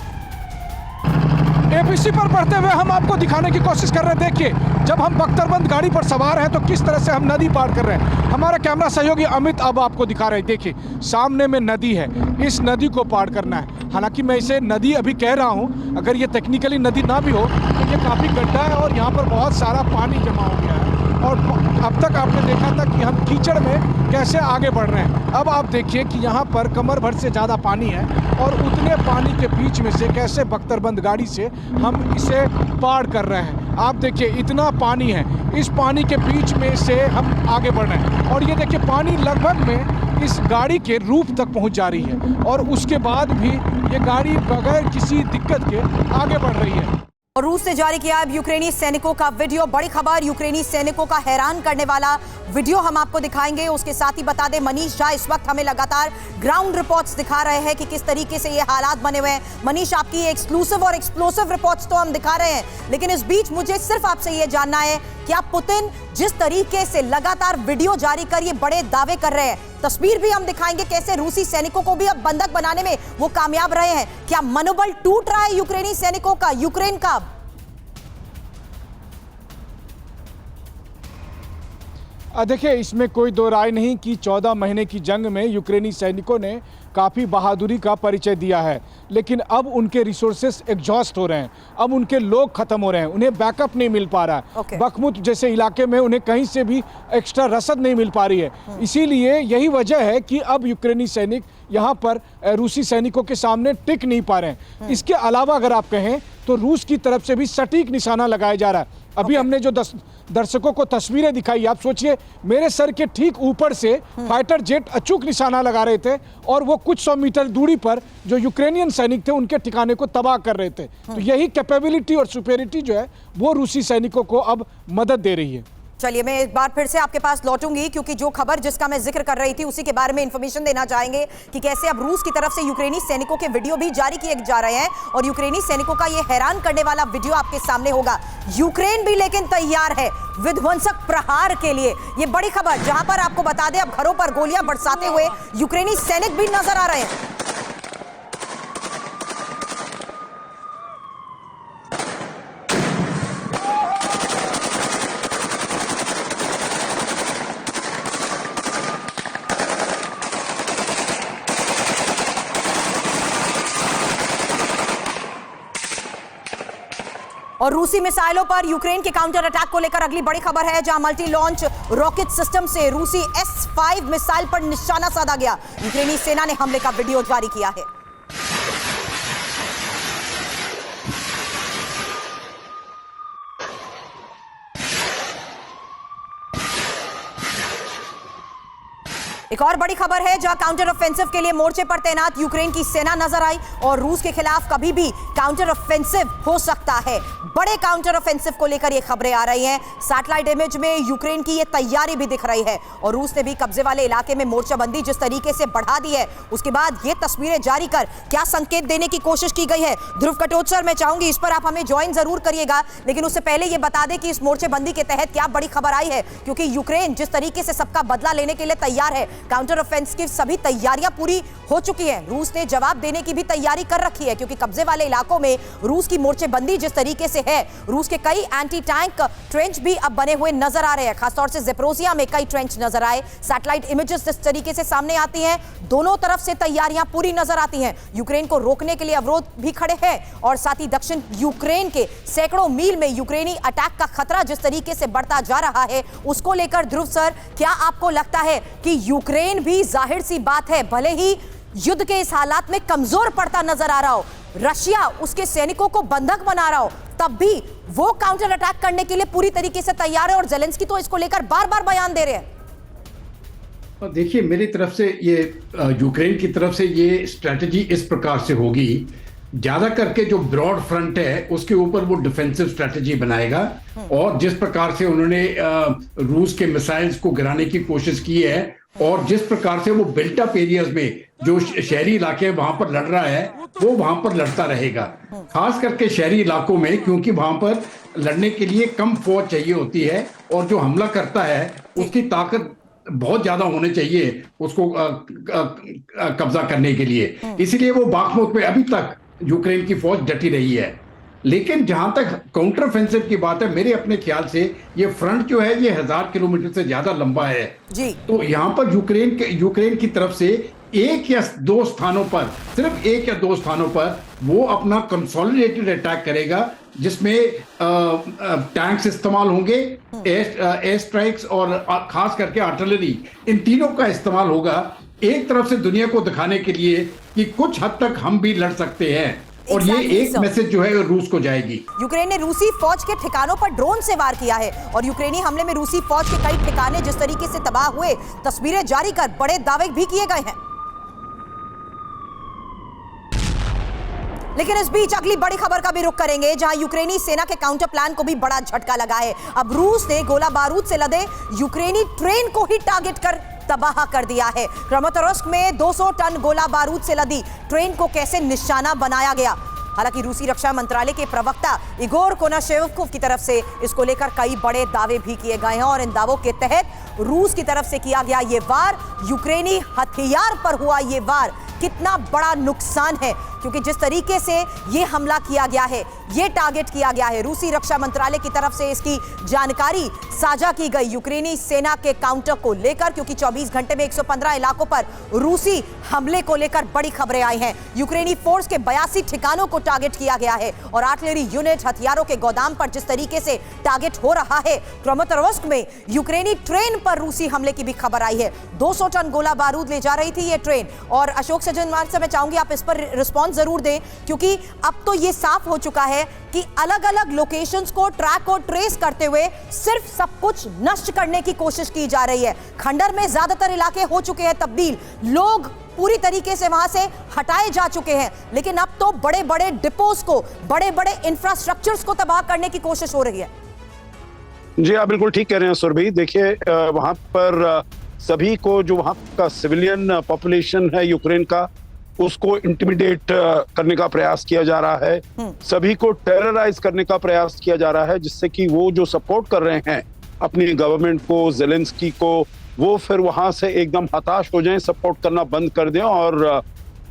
एबीसी पर बढ़ते हुए हम आपको दिखाने की कोशिश कर रहे हैं। देखिए जब हम बख्तरबंद गाड़ी पर सवार हैं तो किस तरह से हम नदी पार कर रहे हैं। हमारा कैमरा सहयोगी अमित अब आपको दिखा रहे हैं। देखिए सामने में नदी है, इस नदी को पार करना है। हालांकि मैं इसे नदी अभी कह रहा हूं, अगर ये टेक्निकली नदी ना भी हो तो ये काफ़ी गड्ढा है और यहाँ पर बहुत सारा पानी जमा हो गया है। और अब तक आपने देखा था कि हम कीचड़ में कैसे आगे बढ़ रहे हैं। अब आप देखिए कि यहाँ पर कमर भर से ज़्यादा पानी है और उतने पानी के बीच में से कैसे बख्तरबंद गाड़ी से हम इसे पार कर रहे हैं। आप देखिए इतना पानी है, इस पानी के बीच में से हम आगे बढ़ रहे हैं। और ये देखिए पानी लगभग में इस गाड़ी के रूफ तक पहुँच जा रही है और उसके बाद भी ये गाड़ी बगैर किसी दिक्कत के आगे बढ़ रही है। और रूस ने जारी किया अब यूक्रेनी सैनिकों का वीडियो। बड़ी खबर, यूक्रेनी सैनिकों का हैरान करने वाला वीडियो हम आपको दिखाएंगे। उसके साथ ही बता दें मनीष झा इस वक्त हमें लगातार ग्राउंड रिपोर्ट्स दिखा रहे हैं कि किस तरीके से ये हालात बने हुए हैं। मनीष, आपकी एक्सक्लूसिव और एक्सप्लोसिव रिपोर्ट्स तो हम दिखा रहे हैं, लेकिन इस बीच मुझे सिर्फ आपसे ये जानना है कि आप पुतिन जिस तरीके से लगातार वीडियो जारी कर ये बड़े दावे कर रहे हैं, तस्वीर भी हम दिखाएंगे कैसे रूसी सैनिकों को भी अब बंधक बनाने में वो कामयाब रहे हैं। क्या मनोबल टूट रहा है यूक्रेनी सैनिकों का, यूक्रेन का? देखिए, इसमें कोई दो राय नहीं कि 14 महीने की जंग में यूक्रेनी सैनिकों ने काफ़ी बहादुरी का परिचय दिया है, लेकिन अब उनके रिसोर्सेस एग्जॉस्ट हो रहे हैं, अब उनके लोग खत्म हो रहे हैं, उन्हें बैकअप नहीं मिल पा रहा है। बखमुत जैसे इलाके में उन्हें कहीं से भी एक्स्ट्रा रसद नहीं मिल पा रही है। इसीलिए यही वजह है कि अब यूक्रेनी सैनिक यहाँ पर रूसी सैनिकों के सामने टिक नहीं पा रहे हैं। इसके अलावा अगर आप कहें तो रूस की तरफ से भी सटीक निशाना लगाया जा रहा है। अभी हमने जो दर्शकों को तस्वीरें दिखाई, आप सोचिए मेरे सर के ठीक ऊपर से फाइटर जेट अचूक निशाना लगा रहे थे और वो कुछ 100 मीटर दूरी पर जो यूक्रेनियन सैनिक थे उनके ठिकाने को तबाह कर रहे थे। तो यही कैपेबिलिटी और सुपेरिटी जो है वो रूसी सैनिकों को अब मदद दे रही है। चलिए, मैं एक बार फिर से आपके पास लौटूंगी क्योंकि जो खबर जिसका मैं जिक्र कर रही थी उसी के बारे में इंफॉर्मेशन देना चाहेंगे कि कैसे अब रूस की तरफ से यूक्रेनी सैनिकों के वीडियो भी जारी किए जा रहे हैं और यूक्रेनी सैनिकों का ये हैरान करने वाला वीडियो आपके सामने होगा। यूक्रेन भी लेकिन तैयार है विध्वंसक प्रहार के लिए। ये बड़ी खबर जहां पर आपको बता दें अब घरों पर गोलियां बरसाते हुए यूक्रेनी सैनिक भी नजर आ रहे हैं। और रूसी मिसाइलों पर यूक्रेन के काउंटर अटैक को लेकर अगली बड़ी खबर है, जहां मल्टी लॉन्च रॉकेट सिस्टम से रूसी S-5 मिसाइल पर निशाना साधा गया। यूक्रेनी सेना ने हमले का वीडियो जारी किया है। एक और बड़ी खबर है जहां काउंटर ऑफेंसिव के लिए मोर्चे पर तैनात यूक्रेन की सेना नजर आई और रूस के खिलाफ कभी भी काउंटर ऑफेंसिव हो सकता है। बड़े काउंटर ऑफेंसिव को लेकर ये खबरें आ रही हैं। सैटेलाइट इमेज में यूक्रेन की ये तैयारी भी दिख रही है और रूस ने भी कब्जे वाले इलाके में मोर्चाबंदी जिस तरीके से बढ़ा दी है उसके बाद ये तस्वीरें जारी कर क्या संकेत देने की कोशिश की गई है। ध्रुव कटोच सर, मैं चाहूंगी इस पर आप हमें ज्वाइन जरूर करिएगा, लेकिन उससे पहले ये बता दें कि इस मोर्चेबंदी के तहत क्या बड़ी खबर आई है, क्योंकि यूक्रेन जिस तरीके से सबका बदला लेने के लिए तैयार है, काउंटर ऑफेंस की सभी तैयारियां पूरी हो चुकी हैं। रूस ने जवाब देने की भी तैयारी कर रखी है क्योंकि कब्जे वाले इलाकों में रूस की मोर्चेबंदी जिस तरीके से है, रूस के कई एंटी टैंक ट्रेंच भी अब बने हुए नजर आ रहे हैं। खासतौर से ज़ेपोरिज़िया में कई ट्रेंच नजर आए। सैटेलाइट इमेजेस जिस तरीके से सामने आती हैं, दोनों तरफ से तैयारियां पूरी नजर आती हैं। यूक्रेन को रोकने के लिए अवरोध भी खड़े हैं और साथ ही दक्षिण यूक्रेन के सैकड़ों मील में यूक्रेनी अटैक का खतरा जिस तरीके से बढ़ता जा रहा है उसको लेकर ध्रुव सर, क्या आपको लगता है कि यूक्रेन भी, जाहिर सी बात है, भले ही युद्ध के इस हालात में कमजोर पड़ता नजर आ रहा हो, रशिया उसके सैनिकों को बंधक बना रहा हो, तब भी वो काउंटर अटैक करने के लिए पूरी तरीके से तैयार है और ज़ेलेंस्की तो इसको लेकर बार-बार बयान दे रहे हैं। देखिए, मेरी तरफ से ये यूक्रेन की तरफ से ये स्ट्रेटजी इस प्रकार से होगी, ज्यादा करके जो ब्रॉड फ्रंट है उसके ऊपर वो डिफेंसिव स्ट्रेटजी बनाएगा और जिस प्रकार से उन्होंने रूस के मिसाइल्स को गिराने की कोशिश की है और जिस प्रकार से वो बिल्ट अप एरियाज में जो शहरी इलाके वहां पर लड़ रहा है वो वहां पर लड़ता रहेगा, खास करके शहरी इलाकों में, क्योंकि वहां पर लड़ने के लिए कम फौज चाहिए होती है और जो हमला करता है उसकी ताकत बहुत ज्यादा होने चाहिए उसको कब्जा करने के लिए। इसीलिए वो बाखमुत में अभी तक यूक्रेन की फौज डटी रही है। लेकिन जहां तक काउंटर ऑफेंसिव की बात है, मेरे अपने ख्याल से ये फ्रंट जो है ये 1000 किलोमीटर से ज्यादा लंबा है जी। तो यहाँ पर यूक्रेन की तरफ से एक या दो स्थानों पर, सिर्फ एक या दो स्थानों पर वो अपना कंसोलिडेटेड अटैक करेगा जिसमें टैंक्स इस्तेमाल होंगे, एयर स्ट्राइक्स और खास करके आर्टिलरी, इन तीनों का इस्तेमाल होगा एक तरफ से दुनिया को दिखाने के लिए कि कुछ हद तक हम भी लड़ सकते हैं और ये एक मैसेज जो है रूस को जाएगी। यूक्रेन ने रूसी फौज के ठिकानों पर ड्रोन से वार किया है और यूक्रेनी हमले में रूसी फौज के कई ठिकाने जिस तरीके से तबाह हुए, तस्वीरें जारी कर बड़े दावे भी किए गए हैं। लेकिन इस बीच अगली बड़ी खबर का भी रुख करेंगे जहां यूक्रेनी सेना के काउंटर प्लान को भी बड़ा झटका लगा है। अब रूस ने गोला बारूद से लदे यूक्रेनी ट्रेन को ही टारगेट कर तबाह कर दिया है। क्रमाटोर्स्क में 200 टन गोला बारूद से लदी ट्रेन को कैसे निशाना बनाया गया। हालांकि रूसी रक्षा मंत्रालय के प्रवक्ता इगोर कोनाशेव्कोव की तरफ से इसको लेकर कई बड़े दावे भी किए गए हैं और इन दावों के तहत रूस की तरफ से किया गया ये वार, यूक्रेनी हथियार पर हुआ ये वार, कितना बड़ा नुकसान है क्योंकि जिस तरीके से ये हमला किया गया है, ये टारगेट किया गया है, रूसी रक्षा मंत्रालय की तरफ से इसकी जानकारी साझा की गई यूक्रेनी सेना के काउंटर को लेकर, क्योंकि 24 घंटे में 115 इलाकों पर रूसी हमले को लेकर बड़ी खबरें आई हैं। यूक्रेनी फोर्स के 82 ठिकानों को टारगेट किया गया है और आर्टिलरी यूनिट, हथियारों के गोदाम पर जिस तरीके से टारगेट हो रहा है। क्रमाटोर्स्क में यूक्रेनी ट्रेन पर रूसी हमले की भी खबर आई है। 200 टन गोला बारूद ले जा रही थी ये ट्रेन। और अशोक सज्जनवाल से मैं चाहूंगी आप इस पर रिस्पॉन्स जरूर दें, क्योंकि अब तो ये साफ हो चुका है कि अलग अलग लोकेशंस को ट्रैक और ट्रेस करते हुए सिर्फ सब कुछ नष्ट करने की कोशिश की जा रही है। खंडर में ज्यादातर इलाके हो चुके हैं तब्दील, लोग पूरी तरीके से वहां से हटाए जा चुके हैं, लेकिन अब तो बड़े बड़े डिपोज को, बड़े बड़े इंफ्रास्ट्रक्चर्स को तबाह करने की कोशिश हो रही है। जी आप बिल्कुल ठीक कह रहे हैं सुरभि। देखिए वहां पर सभी को, जो वहां का सिविलियन पॉपुलेशन है यूक्रेन का, उसको इंटिमिडेट करने का प्रयास किया जा रहा है, सभी को टेरराइज करने का प्रयास किया जा रहा है, जिससे कि वो जो सपोर्ट कर रहे हैं अपनी गवर्नमेंट को, ज़ेलेंस्की को, वो फिर वहां से एकदम हताश हो जाएं, सपोर्ट करना बंद कर दें और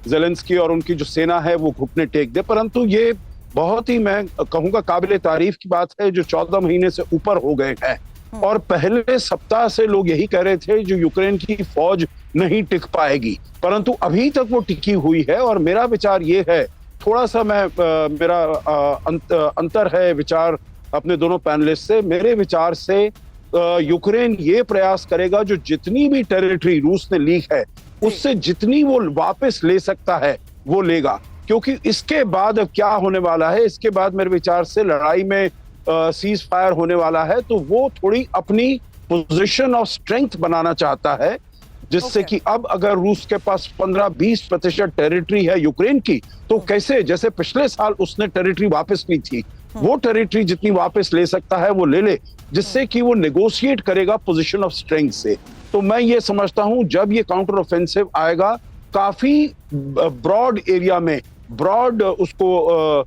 ज़ेलेंस्की और उनकी जो सेना है वो घुटने टेक दे। परंतु ये बहुत ही, मैं कहूंगा, काबिले तारीफ की बात है जो 14 महीने से ऊपर हो गए हैं। और पहले सप्ताह से लोग यही कह रहे थे जो यूक्रेन की फौज नहीं टिक पाएगी, परंतु अभी तक वो टिकी हुई है। और मेरा विचार ये है, थोड़ा सा मेरा अंतर है विचार अपने दोनों पैनलिस्ट से। मेरे विचार से यूक्रेन ये प्रयास करेगा जो जितनी भी टेरिटरी रूस ने ली है उससे जितनी वो वापस ले सकता है वो लेगा, क्योंकि इसके बाद अब क्या होने वाला है, इसके बाद मेरे विचार से लड़ाई में सीज फायर होने वाला है, तो वो थोड़ी अपनी पोजीशन ऑफ स्ट्रेंथ बनाना चाहता है, जिससे कि अब अगर रूस के पास 15-20% टेरिटरी है यूक्रेन की, तो कैसे, जैसे पिछले साल उसने टेरिटरी वापस ली थी, वो टेरिटरी जितनी वापस ले सकता है वो ले ले, जिससे कि वो नेगोशिएट करेगा पोजीशन ऑफ स्ट्रेंथ से। तो मैं ये समझता हूं जब ये काउंटर ऑफेंसिव आएगा, काफी ब्रॉड एरिया में, ब्रॉड उसको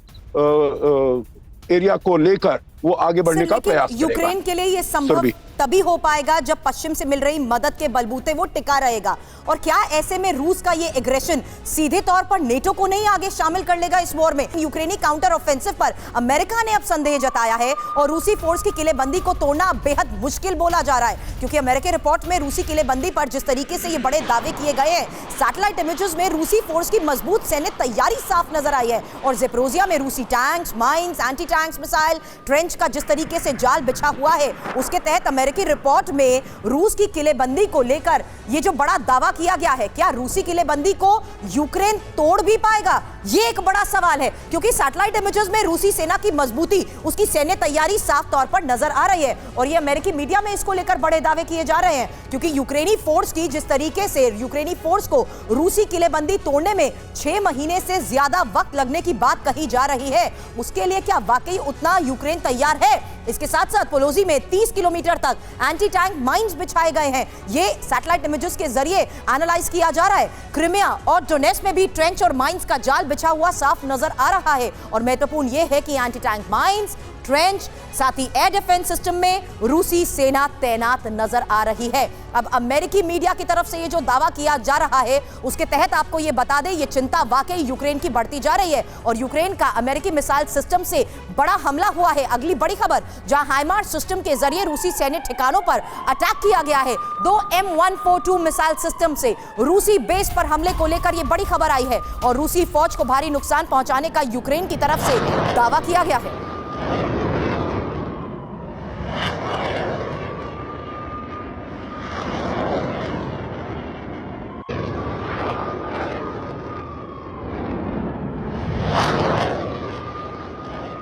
एरिया को लेकर वो आगे बढ़ने का प्रयास करेगा। यूक्रेन के लिए ये संभव तभी हो पाएगा जब पश्चिम से मिल रही मदद के बलबूते वो टिका रहेगा। और क्या ऐसे में रूस का ये एग्रेशन सीधे तौर पर नेटो को नहीं आगे शामिल कर लेगा इस वॉर में? यूक्रेनी काउंटर ऑफेंसिव पर अमेरिका ने अब संदेह जताया है और रूसी फोर्स की किलेबंदी को तोड़ना बेहद मुश्किल बोला जा रहा है, क्योंकि अमेरिकी रिपोर्ट में रूसी किलेबंदी पर जिस तरीके से ये बड़े दावे किए गए हैं, सैटेलाइट इमेजेस में रूसी फोर्स की मजबूत सैन्य तैयारी साफ नजर आई है। और ज़ेपोरिज़िया में रूसी tanks, mines, anti tanks missile, trench का जिस तरीके से जाल बिछा हुआ है, उसके तहत अमेरिकी रिपोर्ट में रूस की किलेबंदी को लेकर ये जो बड़ा दावा किया गया है, क्या रूसी किलेबंदी को यूक्रेन तोड़ भी पाएगा? ये एक बड़ा सवाल है, क्योंकि सैटेलाइट इमेजेस में रूसी सेना की मजबूती, उसकी सैन्य तैयारी साफ तौर पर नजर आ रही है। और ये अमेरिकी मीडिया में इसको लेकर बड़े दावे किए जा रहे हैं, क्योंकि यूक्रेनी फोर्स की जिस तरीके से यूक्रेनी फोर्स को रूसी किलेबंदी तोड़ने में 6 महीने से ज्यादा वक्त लगने की बात कही जा रही है, उसके लिए क्या वाकई उतना यूक्रेन तैयार है? इसके साथ साथ पोलोजी में 30 किलोमीटर तक एंटी टैंक माइंस बिछाए गए हैं, ये सैटेलाइट इमेजेस के जरिए एनालाइज किया जा रहा है। क्रिमिया और डोनेट्स्क में भी ट्रेंच और माइंस का जाल बिछा हुआ साफ नजर आ रहा है। और महत्वपूर्ण यह है कि एंटी टैंक माइंस, ट्रेंच, साथ ही एयर डिफेंस सिस्टम में रूसी सेना तैनात नजर आ रही है। अब अमेरिकी मीडिया की तरफ से ये जो दावा किया जा रहा है, उसके तहत आपको ये बता दें, ये चिंता वाकई यूक्रेन की बढ़ती जा रही है और यूक्रेन का अमेरिकी मिसाइल सिस्टम से बड़ा हमला हुआ है। अगली बड़ी खबर, जहां हाइमार्स सिस्टम के जरिए रूसी सैन्य ठिकानों पर अटैक किया गया है। 2 M142 मिसाइल सिस्टम से रूसी बेस पर हमले को लेकर यह बड़ी खबर आई है और रूसी फौज को भारी नुकसान पहुंचाने का यूक्रेन की तरफ से दावा किया गया है।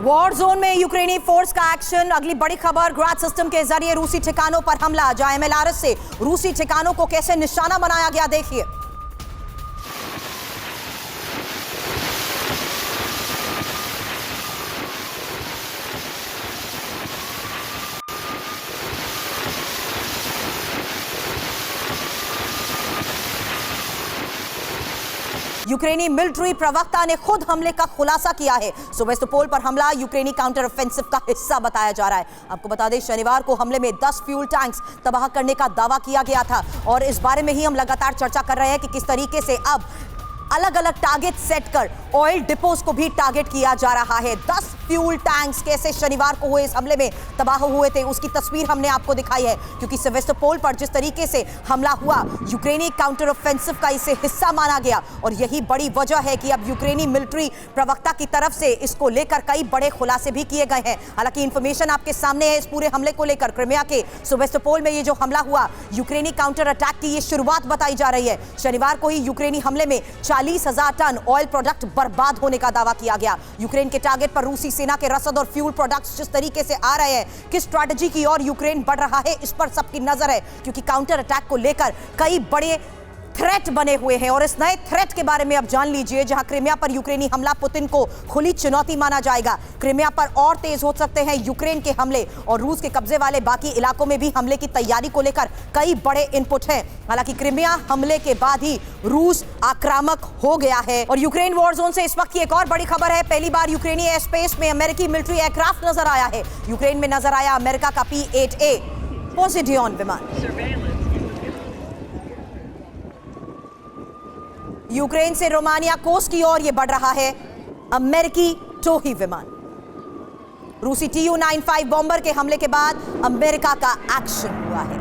वॉर जोन में यूक्रेनी फोर्स का एक्शन। अगली बड़ी खबर, ग्राड सिस्टम के जरिए रूसी ठिकानों पर हमला, जहां MLRS से रूसी ठिकानों को कैसे निशाना बनाया गया, देखिए। यूक्रेनी मिलिट्री प्रवक्ता ने खुद हमले का खुलासा किया है। सेवास्तोपोल पर हमला यूक्रेनी काउंटर ऑफेंसिव का हिस्सा बताया जा रहा है। आपको बता दें, शनिवार को हमले में 10 फ्यूल टैंक्स तबाह करने का दावा किया गया था और इस बारे में ही हम लगातार चर्चा कर रहे हैं कि किस तरीके से अब अलग अलग टारगेट सेट कर ऑयल डिपोज को भी टारगेट किया जा रहा है। 10 फ्यूल टैंक्स कैसे शनिवार को हुए इस हमले में तबाह हुए थे, उसकी तस्वीर हमने आपको दिखाई है, क्योंकि सेवेस्तोपोल पर जिस तरीके से हमला हुआ, यूक्रेनी काउंटर ऑफेंसिव का इसे हिस्सा माना गया और यही बड़ी वजह है कि अब यूक्रेनी मिलिट्री प्रवक्ता की तरफ से इसको लेकर कई बड़े खुलासे भी किए गए हैं। हालांकि इंफॉर्मेशन आपके सामने है इस पूरे हमले को लेकर। क्रिमिया के सेवेस्तोपोल में ये जो हमला हुआ, यूक्रेनी काउंटर अटैक की ये शुरुआत बताई जा रही है। शनिवार को ही यूक्रेनी हमले में 40,000 टन ऑयल प्रोडक्ट बर्बाद होने का दावा किया गया। यूक्रेन के टारगेट पर रूसी सेना के रसद और फ्यूल प्रोडक्ट्स जिस तरीके से आ रहे हैं, किस स्ट्रैटेजी की ओर यूक्रेन बढ़ रहा है, इस पर सबकी नजर है, क्योंकि काउंटर अटैक को लेकर कई बड़े थ्रेट बने हुए हैं। और इस नए थ्रेट के बारे में अब जान लीजिए, जहां क्रिमिया पर यूक्रेनी हमला पुतिन को खुली चुनौती माना जाएगा। क्रिमिया पर और तेज हो सकते हैं यूक्रेन के हमले और रूस के कब्जे वाले बाकी इलाकों में भी हमले की तैयारी को लेकर कई बड़े इनपुट हैं। हालांकि क्रिमिया हमले के बाद ही रूस आक्रामक हो गया है। और यूक्रेन वॉर जोन से इस वक्त की एक और बड़ी खबर है, पहली बार यूक्रेनी एयर स्पेस में अमेरिकी मिलिट्री एयरक्राफ्ट नजर आया है। यूक्रेन में नजर आया अमेरिका का P-8A पोसेडॉन विमान। यूक्रेन से रोमानिया कोस्ट की ओर यह बढ़ रहा है अमेरिकी टोही विमान। रूसी Tu-95 बॉम्बर के हमले के बाद अमेरिका का एक्शन हुआ है।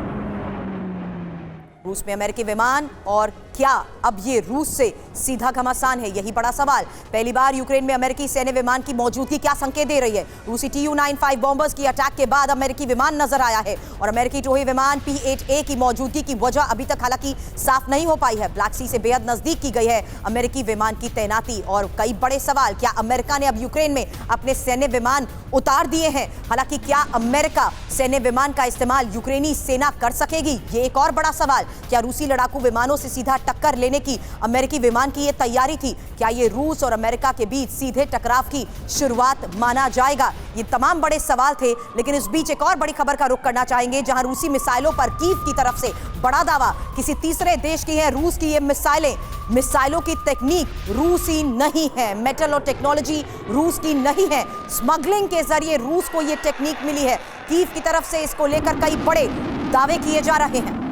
रूस में अमेरिकी विमान, और क्या अब ये रूस से सीधा घमासान है, यही बड़ा सवाल। पहली बार यूक्रेन में अमेरिकी सैन्य विमान की मौजूदगी क्या संकेत दे रही है? रूसी Tu-95 बॉम्बर्स की अटैक के बाद अमेरिकी विमान नजर आया है और अमेरिकी टोही विमान P-8A की मौजूदगी की वजह अभी तक हालांकि साफ नहीं हो पाई है। ब्लैक सी से बेहद नजदीक की गई है अमेरिकी विमान की तैनाती और कई बड़े सवाल। क्या अमेरिका ने अब यूक्रेन में अपने सैन्य विमान उतार दिए हैं? हालांकि क्या अमेरिका सैन्य विमान का इस्तेमाल यूक्रेनी सेना कर सकेगी, ये एक और बड़ा सवाल। क्या रूसी लड़ाकू विमानों से सीधा टक्कर लेने की अमेरिकी विमान की यह तैयारी थी? क्या ये रूस और अमेरिका के बीच सीधे टकराव की शुरुआत माना जाएगा? ये तमाम बड़े सवाल थे, लेकिन इस बीच एक और बड़ी खबर का रुख करना चाहेंगे, जहां रूसी मिसाइलों पर कीव की तरफ से बड़ा दावा किसी तीसरे देश की है। रूस की ये मिसाइलों की तकनीक रूसी नहीं है, मेटल और टेक्नोलॉजी रूस की नहीं है, स्मगलिंग के जरिए रूस को ये टेक्निक मिली है। कीव की तरफ से इसको लेकर कई बड़े दावे किए जा रहे हैं।